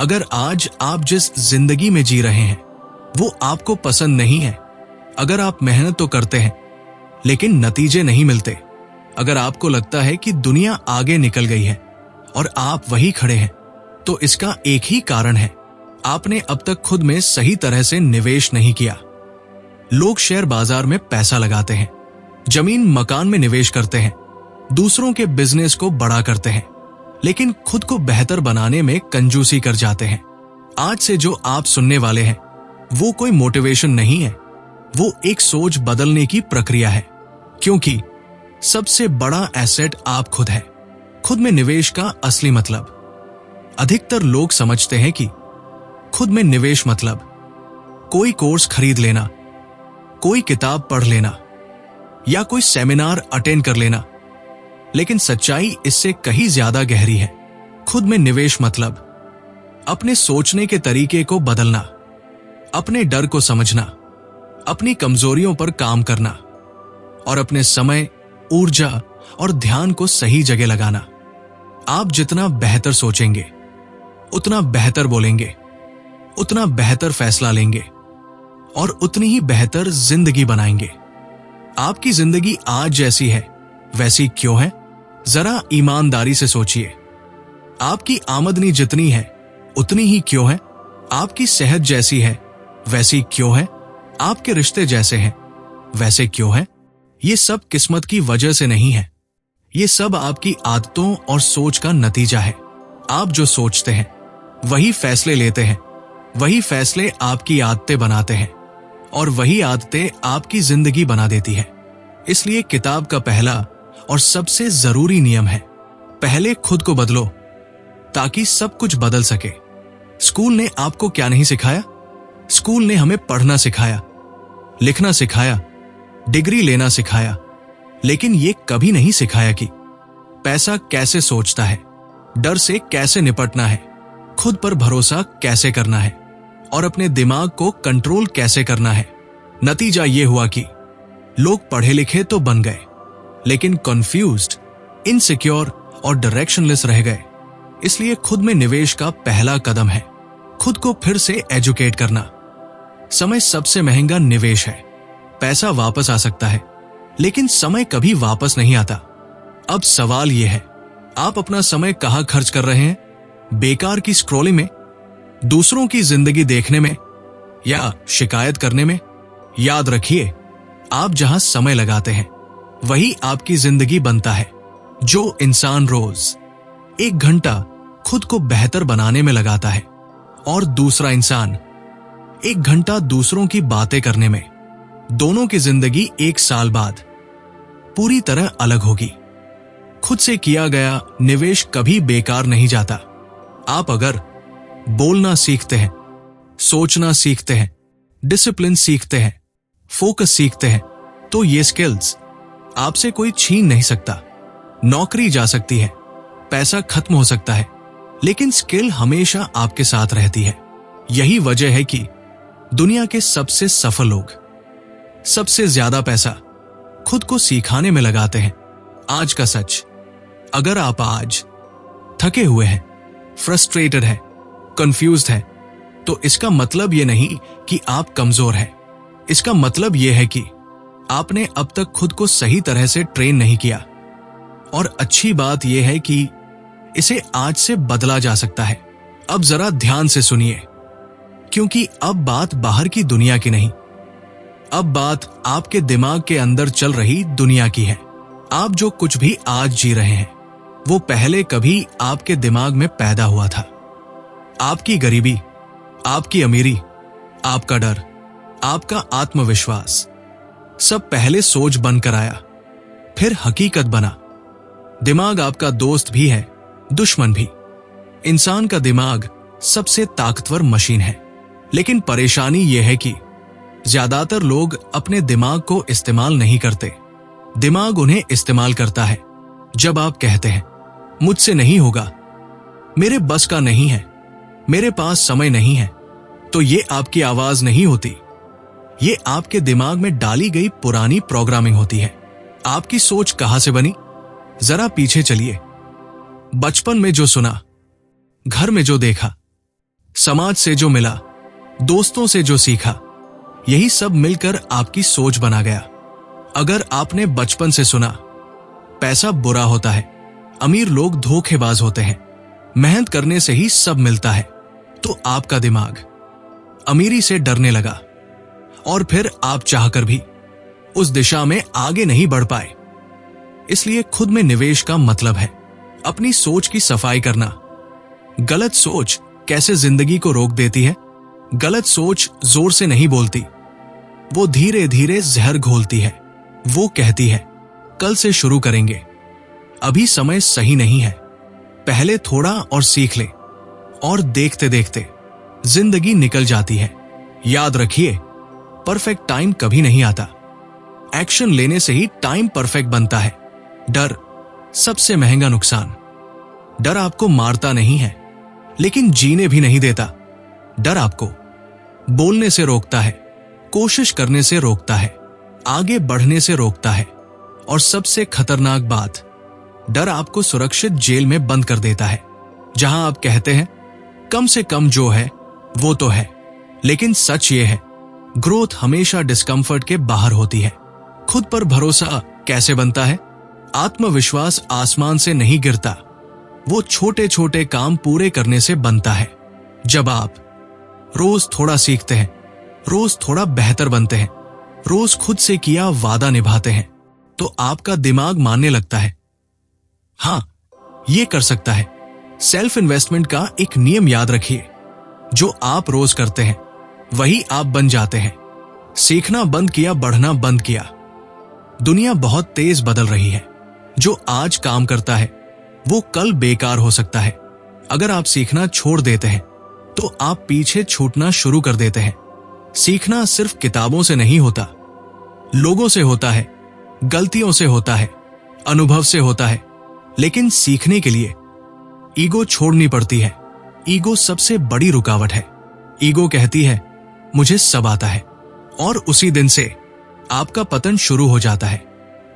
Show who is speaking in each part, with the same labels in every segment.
Speaker 1: अगर आज आप जिस जिंदगी में जी रहे हैं वो आपको पसंद नहीं है, अगर आप मेहनत तो करते हैं लेकिन नतीजे नहीं मिलते, अगर आपको लगता है कि दुनिया आगे निकल गई है और आप वहीं खड़े हैं, तो इसका एक ही कारण है, आपने अब तक खुद में सही तरह से निवेश नहीं किया। लोग शेयर बाजार में पैसा लगाते हैं, जमीन मकान में निवेश करते हैं, दूसरों के बिजनेस को बड़ा करते हैं, लेकिन खुद को बेहतर बनाने में कंजूसी कर जाते हैं। आज से जो आप सुनने वाले हैं वो कोई मोटिवेशन नहीं है, वो एक सोच बदलने की प्रक्रिया है, क्योंकि सबसे बड़ा एसेट आप खुद है। खुद में निवेश का असली मतलब, अधिकतर लोग समझते हैं कि खुद में निवेश मतलब कोई कोर्स खरीद लेना, कोई किताब पढ़ लेना या कोई सेमिनार अटेंड कर लेना, लेकिन सच्चाई इससे कहीं ज्यादा गहरी है। खुद में निवेश मतलब अपने सोचने के तरीके को बदलना, अपने डर को समझना, अपनी कमजोरियों पर काम करना और अपने समय, ऊर्जा और ध्यान को सही जगह लगाना। आप जितना बेहतर सोचेंगे, उतना बेहतर बोलेंगे, उतना बेहतर फैसला लेंगे और उतनी ही बेहतर जिंदगी बनाएंगे। आपकी जिंदगी आज जैसी है वैसी क्यों है? जरा ईमानदारी से सोचिए। आपकी आमदनी जितनी है उतनी ही क्यों है? आपकी सेहत जैसी है वैसी क्यों है? आपके रिश्ते जैसे हैं वैसे क्यों है? ये सब किस्मत की वजह से नहीं है, ये सब आपकी आदतों और सोच का नतीजा है। आप जो सोचते हैं वही फैसले लेते हैं, वही फैसले आपकी आदतें बनाते हैं और वही आदतें आपकी जिंदगी बना देती है। इसलिए किताब का पहला और सबसे जरूरी नियम है, पहले खुद को बदलो ताकि सब कुछ बदल सके। स्कूल ने आपको क्या नहीं सिखाया? स्कूल ने हमें पढ़ना सिखाया, लिखना सिखाया, डिग्री लेना सिखाया, लेकिन ये कभी नहीं सिखाया कि पैसा कैसे सोचता है, डर से कैसे निपटना है, खुद पर भरोसा कैसे करना है और अपने दिमाग को कंट्रोल कैसे करना है। नतीजा ये हुआ कि लोग पढ़े लिखे तो बन गए, लेकिन कंफ्यूज्ड, इनसिक्योर और डायरेक्शनलेस रह गए। इसलिए खुद में निवेश का पहला कदम है खुद को फिर से एजुकेट करना। समय सबसे महंगा निवेश है। पैसा वापस आ सकता है, लेकिन समय कभी वापस नहीं आता। अब सवाल यह है, आप अपना समय कहां खर्च कर रहे हैं? बेकार की स्क्रॉलिंग में, दूसरों की जिंदगी देखने में या शिकायत करने में? याद रखिए, आप जहां समय लगाते हैं वही आपकी जिंदगी बनता है। जो इंसान रोज 1 घंटा खुद को बेहतर बनाने में लगाता है और दूसरा इंसान 1 घंटा दूसरों की बातें करने में, दोनों की जिंदगी 1 साल बाद पूरी तरह अलग होगी। खुद से किया गया निवेश कभी बेकार नहीं जाता। आप अगर बोलना सीखते हैं, सोचना सीखते हैं, डिसिप्लिन सीखते हैं, फोकस सीखते हैं, तो ये स्किल्स आपसे कोई छीन नहीं सकता। नौकरी जा सकती है, पैसा खत्म हो सकता है, लेकिन स्किल हमेशा आपके साथ रहती है। यही वजह है कि दुनिया के सबसे सफल लोग सबसे ज्यादा पैसा खुद को सिखाने में लगाते हैं। आज का सच, अगर आप आज थके हुए हैं, फ्रस्ट्रेटेड हैं, कंफ्यूज्ड हैं, तो इसका मतलब यह नहीं कि आप कमजोर हैं। इसका मतलब यह है कि आपने अब तक खुद को सही तरह से ट्रेन नहीं किया। और अच्छी बात यह है कि इसे आज से बदला जा सकता है। अब जरा ध्यान से सुनिए, क्योंकि अब बात बाहर की दुनिया की नहीं, अब बात आपके दिमाग के अंदर चल रही दुनिया की है। आप जो कुछ भी आज जी रहे हैं वो पहले कभी आपके दिमाग में पैदा हुआ था। आपकी गरीबी, आपकी अमीरी, आपका डर, आपका आत्मविश्वास, सब पहले सोच बनकर आया, फिर हकीकत बना। दिमाग आपका दोस्त भी है, दुश्मन भी। इंसान का दिमाग सबसे ताकतवर मशीन है, लेकिन परेशानी यह है कि ज्यादातर लोग अपने दिमाग को इस्तेमाल नहीं करते। दिमाग उन्हें इस्तेमाल करता है जब आप कहते हैं, मुझसे नहीं होगा, मेरे बस का नहीं है, मेरे पास समय नहीं है। तो ये आपकी आवाज नहीं होती, ये आपके दिमाग में डाली गई पुरानी प्रोग्रामिंग होती है। आपकी सोच कहां से बनी? जरा पीछे चलिए। बचपन में जो सुना, घर में जो देखा, समाज से जो मिला, दोस्तों से जो सीखा, यही सब मिलकर आपकी सोच बना गया। अगर आपने बचपन से सुना पैसा बुरा होता है, अमीर लोग धोखेबाज होते हैं, मेहनत करने से ही सब मिलता है, तो आपका दिमाग अमीरी से डरने लगा और फिर आप चाहकर भी उस दिशा में आगे नहीं बढ़ पाए। इसलिए खुद में निवेश का मतलब है अपनी सोच की सफाई करना। गलत सोच कैसे जिंदगी को रोक देती है? गलत सोच जोर से नहीं बोलती, वो धीरे धीरे जहर घोलती है। वो कहती है कल से शुरू करेंगे, अभी समय सही नहीं है, पहले थोड़ा और सीख ले। और देखते देखते जिंदगी निकल जाती है। याद रखिए, परफेक्ट टाइम कभी नहीं आता, एक्शन लेने से ही टाइम परफेक्ट बनता है। डर सबसे महंगा नुकसान। डर आपको मारता नहीं है, लेकिन जीने भी नहीं देता। डर आपको बोलने से रोकता है, कोशिश करने से रोकता है, आगे बढ़ने से रोकता है, और सबसे खतरनाक बात, डर आपको सुरक्षित जेल में बंद कर देता है, जहां आप कहते हैं कम से कम जो है वो तो है। लेकिन सच ये है, ग्रोथ हमेशा डिस्कंफर्ट के बाहर होती है। खुद पर भरोसा कैसे बनता है? आत्मविश्वास आसमान से नहीं गिरता, वो छोटे छोटे काम पूरे करने से बनता है। जब आप रोज थोड़ा सीखते हैं, रोज थोड़ा बेहतर बनते हैं, रोज खुद से किया वादा निभाते हैं, तो आपका दिमाग मानने लगता है हाँ, ये कर सकता है। सेल्फ इन्वेस्टमेंट का एक नियम याद रखिए, जो आप रोज करते हैं वही आप बन जाते हैं। सीखना बंद किया, बढ़ना बंद किया। दुनिया बहुत तेज बदल रही है। जो आज काम करता है वो कल बेकार हो सकता है। अगर आप सीखना छोड़ देते हैं तो आप पीछे छूटना शुरू कर देते हैं। सीखना सिर्फ किताबों से नहीं होता, लोगों से होता है, गलतियों से होता है, अनुभव से होता है। लेकिन सीखने के लिए ईगो छोड़नी पड़ती है। ईगो सबसे बड़ी रुकावट है। ईगो कहती है मुझे सब आता है, और उसी दिन से आपका पतन शुरू हो जाता है।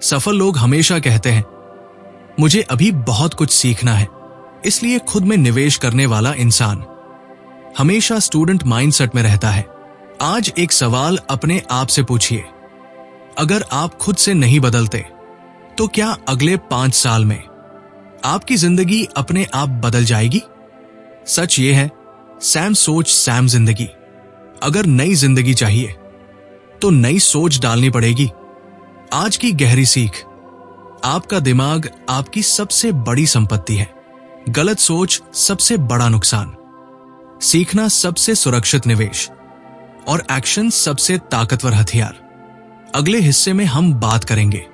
Speaker 1: सफल लोग हमेशा कहते हैं मुझे अभी बहुत कुछ सीखना है। इसलिए खुद में निवेश करने वाला इंसान हमेशा स्टूडेंट माइंडसेट में रहता है। आज एक सवाल अपने आप से पूछिए, अगर आप खुद से नहीं बदलते तो क्या अगले 5 साल में आपकी जिंदगी अपने आप बदल जाएगी? सच ये है, सैम सोच सैम जिंदगी। अगर नई जिंदगी चाहिए तो नई सोच डालनी पड़ेगी। आज की गहरी सीख, आपका दिमाग आपकी सबसे बड़ी संपत्ति है। गलत सोच सबसे बड़ा नुकसान, सीखना सबसे सुरक्षित निवेश, और एक्शन सबसे ताकतवर हथियार। अगले हिस्से में हम बात करेंगे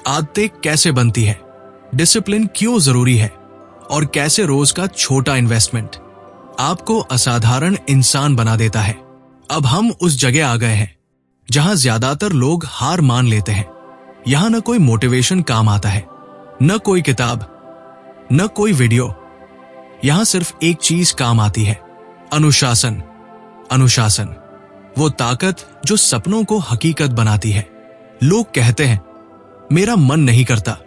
Speaker 1: आदतें कैसे बनती है, डिसिप्लिन क्यों जरूरी है, और कैसे रोज का छोटा इन्वेस्टमेंट आपको असाधारण इंसान बना देता है। अब हम उस जगह आ गए हैं जहां ज्यादातर लोग हार मान लेते हैं। यहां न कोई मोटिवेशन काम आता है, न कोई किताब, न कोई वीडियो। यहां सिर्फ एक चीज काम आती है, अनुशासन। अनुशासन, वो ताकत जो सपनों को हकीकत बनाती है। लोग कहते हैं मेरा मन नहीं करता,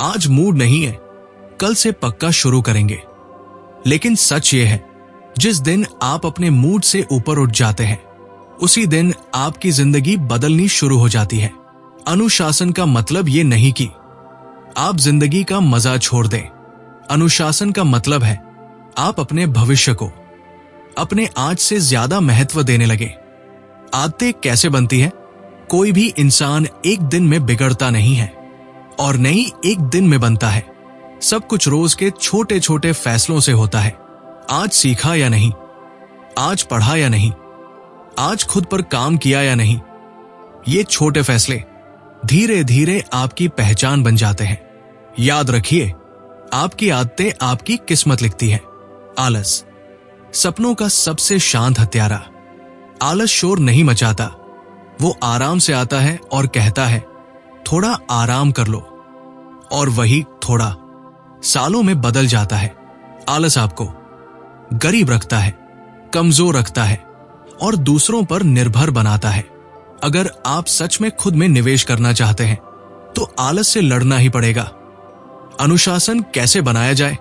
Speaker 1: आज मूड नहीं है, कल से पक्का शुरू करेंगे। लेकिन सच ये है, जिस दिन आप अपने मूड से ऊपर उठ जाते हैं, उसी दिन आपकी जिंदगी बदलनी शुरू हो जाती है। अनुशासन का मतलब ये नहीं कि आप जिंदगी का मजा छोड़ दें। अनुशासन का मतलब है आप अपने भविष्य को अपने आज से ज्यादा महत्व देने लगे। आदतें कैसे बनती है? कोई भी इंसान एक दिन में बिगड़ता नहीं है, और नहीं एक दिन में बनता है। सब कुछ रोज के छोटे छोटे फैसलों से होता है। आज सीखा या नहीं, आज पढ़ा या नहीं, आज खुद पर काम किया या नहीं, ये छोटे फैसले धीरे धीरे आपकी पहचान बन जाते हैं। याद रखिए, आपकी आदतें आपकी किस्मत लिखती है। आलस, सपनों का सबसे शांत हत्यारा। आलस शोर नहीं मचाता, वो आराम से आता है और कहता है थोड़ा आराम कर लो, और वही थोड़ा सालों में बदल जाता है। आलस आपको गरीब रखता है, कमजोर रखता है, और दूसरों पर निर्भर बनाता है। अगर आप सच में खुद में निवेश करना चाहते हैं तो आलस से लड़ना ही पड़ेगा। अनुशासन कैसे बनाया जाए?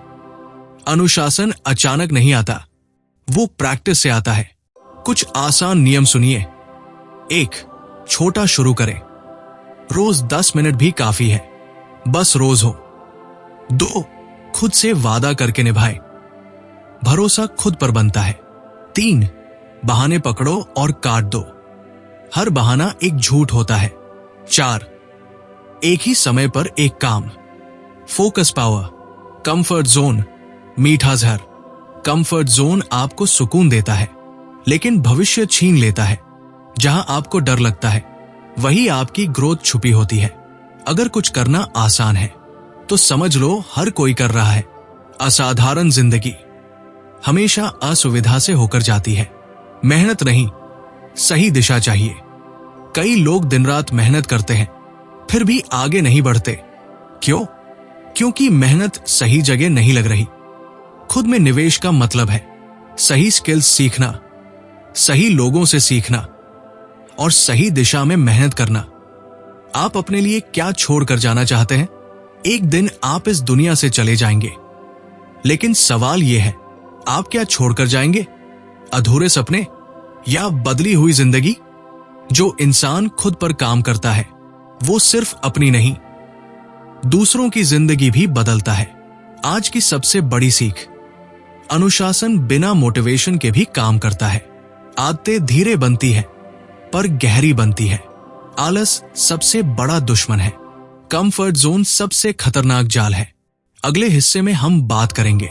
Speaker 1: अनुशासन अचानक नहीं आता, वो प्रैक्टिस से आता है। कुछ आसान नियम सुनिए। 1. छोटा शुरू करें। रोज 10 मिनट भी काफी है, बस रोज हो। 2. खुद से वादा करके निभाए। भरोसा खुद पर बनता है। 3. बहाने पकड़ो और काट दो। हर बहाना एक झूठ होता है। 4. एक ही समय पर एक काम। Focus power. कंफर्ट जोन मीठा जहर। कंफर्ट जोन आपको सुकून देता है, लेकिन भविष्य छीन लेता है। जहां आपको डर लगता है, वही आपकी ग्रोथ छुपी होती है। अगर कुछ करना आसान है, तो समझ लो हर कोई कर रहा है। असाधारण जिंदगी हमेशा असुविधा से होकर जाती है। मेहनत नहीं, सही दिशा चाहिए। कई लोग दिन रात मेहनत करते हैं, फिर भी आगे नहीं बढ़ते। क्यों? क्योंकि मेहनत सही जगह नहीं लग रही। खुद में निवेश का मतलब है सही स्किल्स सीखना, सही लोगों से सीखना और सही दिशा में मेहनत करना। आप अपने लिए क्या छोड़कर जाना चाहते हैं? एक दिन आप इस दुनिया से चले जाएंगे, लेकिन सवाल यह है, आप क्या छोड़कर जाएंगे? अधूरे सपने या बदली हुई जिंदगी? जो इंसान खुद पर काम करता है, वो सिर्फ अपनी नहीं, दूसरों की जिंदगी भी बदलता है। आज की सबसे बड़ी सीख, अनुशासन बिना मोटिवेशन के भी काम करता है। आदतें धीरे बनती है, पर गहरी बनती है। आलस सबसे बड़ा दुश्मन है। कंफर्ट जोन सबसे खतरनाक जाल है। अगले हिस्से में हम बात करेंगे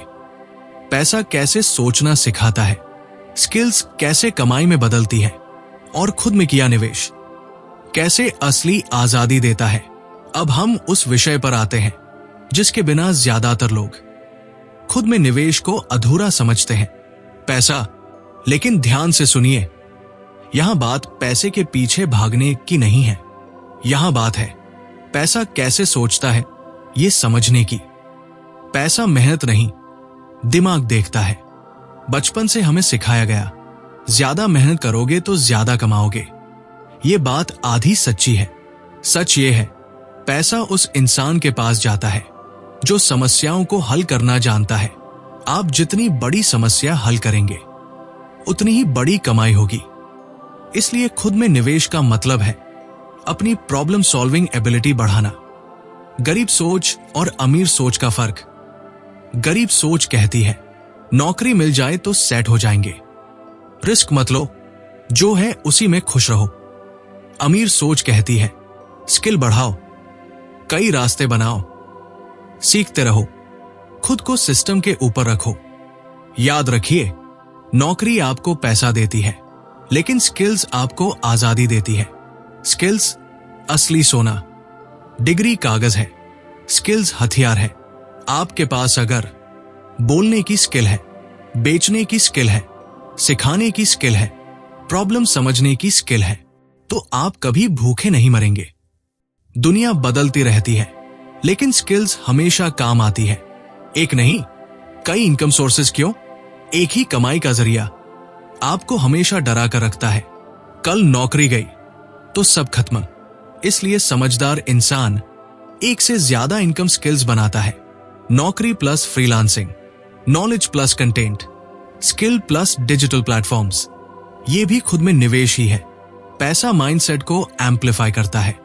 Speaker 1: पैसा कैसे सोचना सिखाता है, स्किल्स कैसे कमाई में बदलती है, और खुद में किया निवेश कैसे असली आजादी देता है। अब हम उस विषय पर आते हैं जिसके बिना ज्यादातर लोग खुद में निवेश को अधूरा समझते हैं, पैसा। लेकिन ध्यान से सुनिए, यहां बात पैसे के पीछे भागने की नहीं है। यहां बात है पैसा कैसे सोचता है, ये समझने की। पैसा मेहनत नहीं, दिमाग देखता है। बचपन से हमें सिखाया गया, ज्यादा मेहनत करोगे तो ज्यादा कमाओगे। ये बात आधी सच्ची है। सच ये है, पैसा उस इंसान के पास जाता है जो समस्याओं को हल करना जानता है। आप जितनी बड़ी समस्या हल करेंगे, उतनी ही बड़ी कमाई होगी। इसलिए खुद में निवेश का मतलब है अपनी प्रॉब्लम सॉल्विंग एबिलिटी बढ़ाना। गरीब सोच और अमीर सोच का फर्क। गरीब सोच कहती है नौकरी मिल जाए तो सेट हो जाएंगे, रिस्क मत लो, जो है उसी में खुश रहो। अमीर सोच कहती है स्किल बढ़ाओ, कई रास्ते बनाओ, सीखते रहो, खुद को सिस्टम के ऊपर रखो। याद रखिए, नौकरी आपको पैसा देती है, लेकिन स्किल्स आपको आजादी देती है। स्किल्स असली सोना, डिग्री कागज है, स्किल्स हथियार है। आपके पास अगर बोलने की स्किल है, बेचने की स्किल है, सिखाने की स्किल है, प्रॉब्लम समझने की स्किल है, तो आप कभी भूखे नहीं मरेंगे। दुनिया बदलती रहती है, लेकिन स्किल्स हमेशा काम आती है। एक नहीं, कई इनकम सोर्सेज क्यों? एक ही कमाई का जरिया आपको हमेशा डरा कर रखता है। कल नौकरी गई तो सब खत्म। इसलिए समझदार इंसान एक से ज्यादा इनकम स्किल्स बनाता है। नौकरी plus freelancing, knowledge plus content, skill plus digital platforms, ये भी खुद में निवेश ही है। पैसा माइंडसेट को एम्पलीफाई करता है।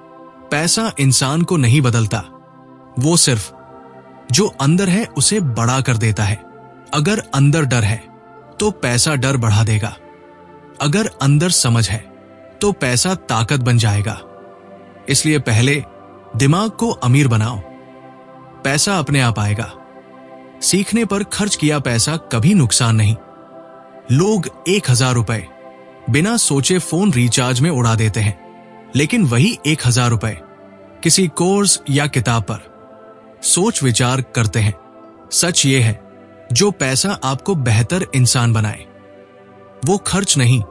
Speaker 1: पैसा इंसान को नहीं बदलता, वो सिर्फ जो अंदर है उसे बड़ा कर देता है। अगर अंदर डर है तो पैसा डर बढ़ा देगा। अगर अंदर समझ है तो पैसा ताकत बन जाएगा। इसलिए पहले दिमाग को अमीर बनाओ, पैसा अपने आप आएगा। सीखने पर खर्च किया पैसा कभी नुकसान नहीं। लोग 1000 रुपए बिना सोचे फोन रिचार्ज में उड़ा देते हैं, लेकिन वही 1000 रुपए किसी कोर्स या किताब पर सोच विचार करते हैं। सच ये है, जो पैसा आपको बेहतर इंसान बनाए, वो खर्च नहीं,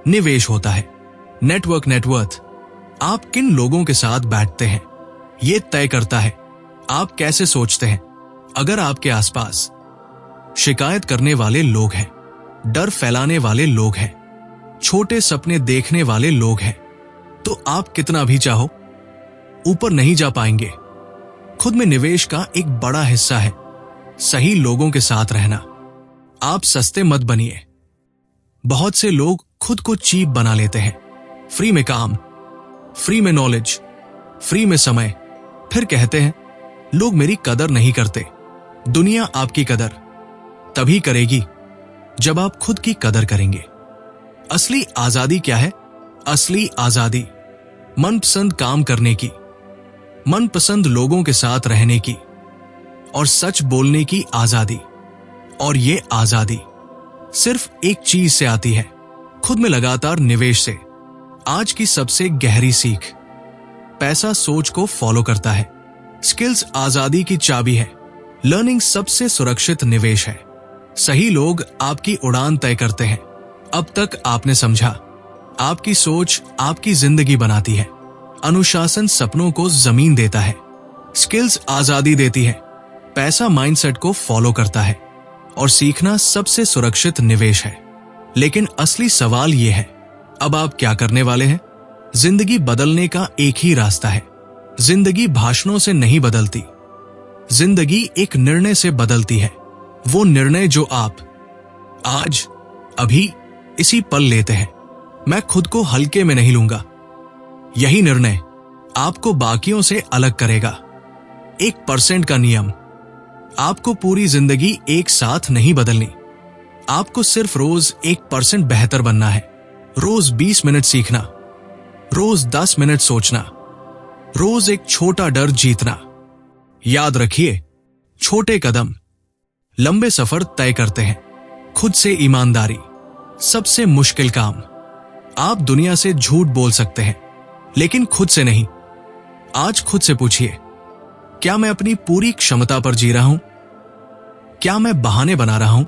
Speaker 1: निवेश होता है। नेटवर्क नेटवर्थ, आप किन लोगों के साथ बैठते हैं, ये तय करता है आप कैसे सोचते हैं। अगर आपके आसपास शिकायत करने वाले लोग हैं, डर फैलाने वाले लोग हैं, छोटे सपने देखने वाले लोग हैं, तो आप कितना भी चाहो ऊपर नहीं जा पाएंगे। खुद में निवेश का एक बड़ा हिस्सा है सही लोगों के साथ रहना। आप सस्ते मत बनिए, बहुत से लोग खुद को चीप बना लेते हैं। फ्री में काम, फ्री में नॉलेज, फ्री में समय। फिर कहते हैं लोग मेरी कदर नहीं करते। दुनिया आपकी कदर तभी करेगी जब आप खुद की कदर करेंगे। असली आजादी क्या है? असली आजादी मनपसंद काम करने की, मनपसंद लोगों के साथ रहने की और सच बोलने की आजादी। और ये आजादी सिर्फ एक चीज से आती है, खुद में लगातार निवेश से। आज की सबसे गहरी सीख, पैसा सोच को फॉलो करता है। स्किल्स आजादी की चाबी है। लर्निंग सबसे सुरक्षित निवेश है। सही लोग आपकी उड़ान तय करते हैं। अब तक आपने समझा, आपकी सोच आपकी जिंदगी बनाती है। अनुशासन सपनों को जमीन देता है। स्किल्स आजादी देती है। पैसा माइंडसेट को फॉलो करता है और सीखना सबसे सुरक्षित निवेश है। लेकिन असली सवाल यह है, अब आप क्या करने वाले हैं? जिंदगी बदलने का एक ही रास्ता है। जिंदगी भाषणों से नहीं बदलती, जिंदगी एक निर्णय से बदलती है। वो निर्णय जो आप आज, अभी, इसी पल लेते हैं। मैं खुद को हल्के में नहीं लूंगा। यही निर्णय आपको बाकियों से अलग करेगा। 1% का नियम। आपको पूरी जिंदगी एक साथ नहीं बदलनी। आपको सिर्फ रोज 1% बेहतर बनना है। रोज 20 मिनट सीखना, रोज 10 मिनट सोचना, रोज एक छोटा डर जीतना। याद रखिए, छोटे कदम लंबे सफर तय करते हैं। खुद से ईमानदारी सबसे मुश्किल काम। आप दुनिया से झूठ बोल सकते हैं, लेकिन खुद से नहीं। आज खुद से पूछिए, क्या मैं अपनी पूरी क्षमता पर जी रहा हूं? क्या मैं बहाने बना रहा हूं?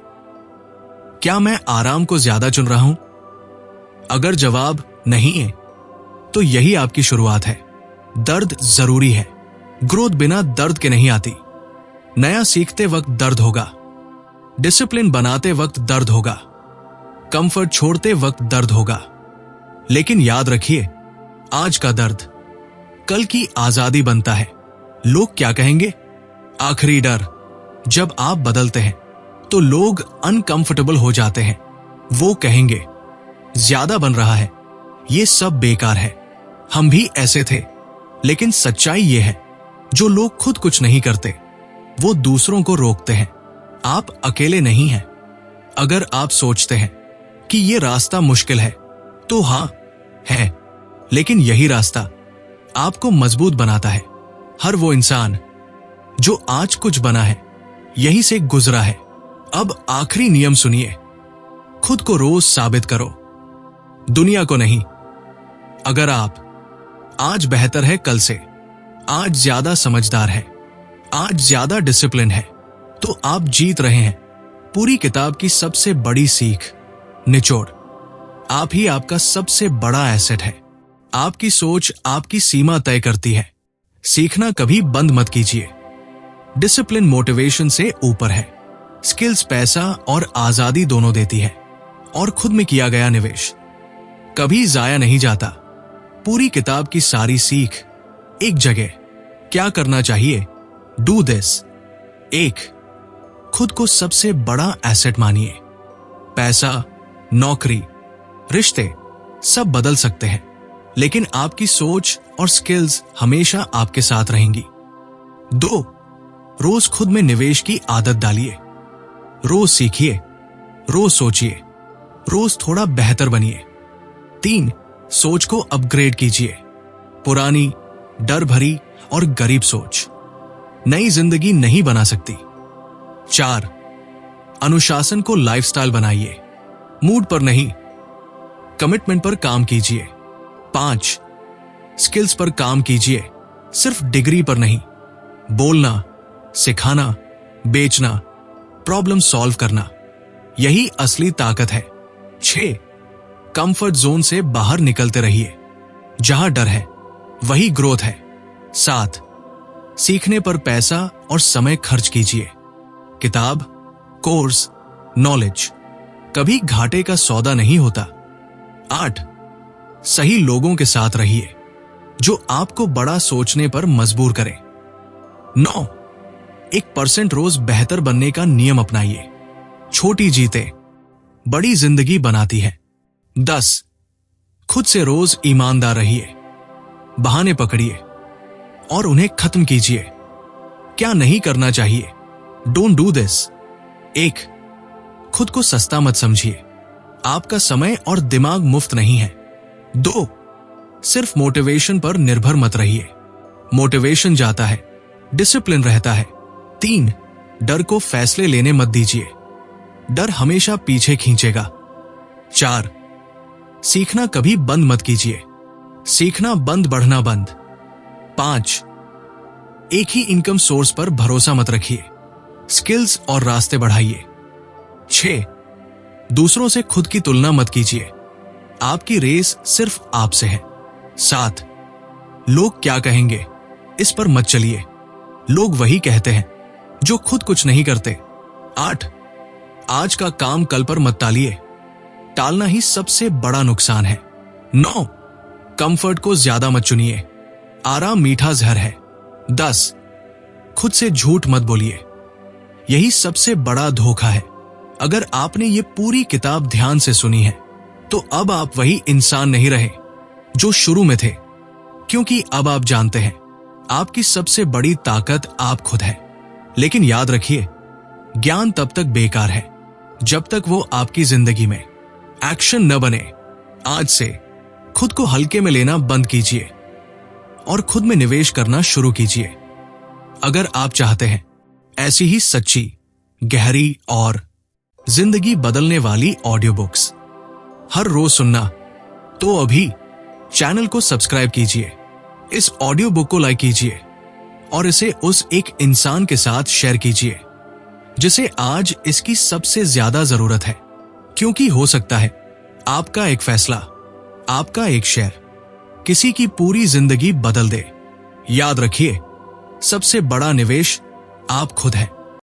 Speaker 1: क्या मैं आराम को ज्यादा चुन रहा हूं? अगर जवाब नहीं है, तो यही आपकी शुरुआत है। दर्द जरूरी है। ग्रोथ बिना दर्द के नहीं आती। नया सीखते वक्त दर्द होगा, डिसिप्लिन बनाते वक्त दर्द होगा, कंफर्ट छोड़ते वक्त दर्द होगा। लेकिन याद रखिए, आज का दर्द कल की आजादी बनता है। लोग क्या कहेंगे? आखिरी डर। जब आप बदलते हैं तो लोग अनकंफर्टेबल हो जाते हैं। वो कहेंगे ज्यादा बन रहा है, ये सब बेकार है। हम भी ऐसे थे। लेकिन सच्चाई ये है, जो लोग खुद कुछ नहीं करते, वो दूसरों को रोकते हैं। आप अकेले नहीं हैं। अगर आप सोचते हैं कि ये रास्ता मुश्किल है, तो हाँ है, लेकिन यही रास्ता आपको मजबूत बनाता है। हर वो इंसान जो आज कुछ बना है, यहीं से गुजरा है। अब आखिरी नियम सुनिए, खुद को रोज साबित करो, दुनिया को नहीं। अगर आप आज बेहतर है कल से, आज ज्यादा समझदार है, आज ज्यादा डिसिप्लिन है, तो आप जीत रहे हैं। पूरी किताब की सबसे बड़ी सीख, निचोड़, आप ही आपका सबसे बड़ा एसेट है। आपकी सोच आपकी सीमा तय करती है। सीखना कभी बंद मत कीजिए। डिसिप्लिन मोटिवेशन से ऊपर है। स्किल्स पैसा और आजादी दोनों देती है, और खुद में किया गया निवेश कभी जाया नहीं जाता। पूरी किताब की सारी सीख एक जगह। क्या करना चाहिए? Do this. 1, खुद को सबसे बड़ा एसेट मानिए। पैसा, नौकरी, रिश्ते सब बदल सकते हैं, लेकिन आपकी सोच और स्किल्स हमेशा आपके साथ रहेंगी। 2, रोज खुद में निवेश की आदत डालिए। रोज सीखिए, रोज सोचिए, रोज थोड़ा बेहतर बनिए। 3, सोच को अपग्रेड कीजिए। पुरानी, डर भरी और गरीब सोच नई जिंदगी नहीं बना सकती। 4, अनुशासन को लाइफस्टाइल बनाइए। मूड पर नहीं, कमिटमेंट पर काम कीजिए। 5, स्किल्स पर काम कीजिए, सिर्फ डिग्री पर नहीं। बोलना, सिखाना, बेचना, प्रॉब्लम सॉल्व करना, यही असली ताकत है। 6, कंफर्ट जोन से बाहर निकलते रहिए। जहां डर है, वही ग्रोथ है। 7, सीखने पर पैसा और समय खर्च कीजिए। किताब, कोर्स, नॉलेज कभी घाटे का सौदा नहीं होता। 8, सही लोगों के साथ रहिए, जो आपको बड़ा सोचने पर मजबूर करें। 9, 1% रोज बेहतर बनने का नियम अपनाइए। छोटी जीते, बड़ी जिंदगी बनाती है। 10. खुद से रोज ईमानदार रहिए। बहाने पकड़िए और उन्हें खत्म कीजिए। क्या नहीं करना चाहिए? Don't do this. 1. खुद को सस्ता मत समझिए। आपका समय और दिमाग मुफ्त नहीं है। 2. सिर्फ मोटिवेशन पर निर्भर मत रहिए। मोटिवेशन जाता है, डिसिप्लिन रहता है। 3. डर को फैसले लेने मत दीजिए। डर हमेशा पीछे खींचेगा। 4. सीखना कभी बंद मत कीजिए। सीखना बंद, बढ़ना बंद। 5. एक ही इनकम सोर्स पर भरोसा मत रखिए। स्किल्स और रास्ते बढ़ाइए। 6. दूसरों से खुद की तुलना मत कीजिए। आपकी रेस सिर्फ आपसे है। 7. लोग क्या कहेंगे इस पर मत चलिए। लोग वही कहते हैं जो खुद कुछ नहीं करते। 8. आज का काम कल पर मत टालिए। टालना ही सबसे बड़ा नुकसान है। 9. कंफर्ट को ज्यादा मत चुनिए। आराम मीठा जहर है। 10. खुद से झूठ मत बोलिए। यही सबसे बड़ा धोखा है। अगर आपने ये पूरी किताब ध्यान से सुनी है तो अब आप वही इंसान नहीं रहे जो शुरू में थे, क्योंकि अब आप जानते हैं आपकी सबसे बड़ी ताकत आप खुद है। लेकिन याद रखिए, ज्ञान तब तक बेकार है जब तक वो आपकी जिंदगी में एक्शन न बने। आज से खुद को हल्के में लेना बंद कीजिए और खुद में निवेश करना शुरू कीजिए। अगर आप चाहते हैं ऐसी ही सच्ची, गहरी और जिंदगी बदलने वाली ऑडियो बुक्स हर रोज सुनना, तो अभी चैनल को सब्सक्राइब कीजिए, इस ऑडियो बुक को लाइक कीजिए और इसे उस एक इंसान के साथ शेयर कीजिए जिसे आज इसकी सबसे ज्यादा जरूरत है। क्योंकि हो सकता है आपका एक फैसला, आपका एक शेयर किसी की पूरी जिंदगी बदल दे। याद रखिए, सबसे बड़ा निवेश आप खुद हैं।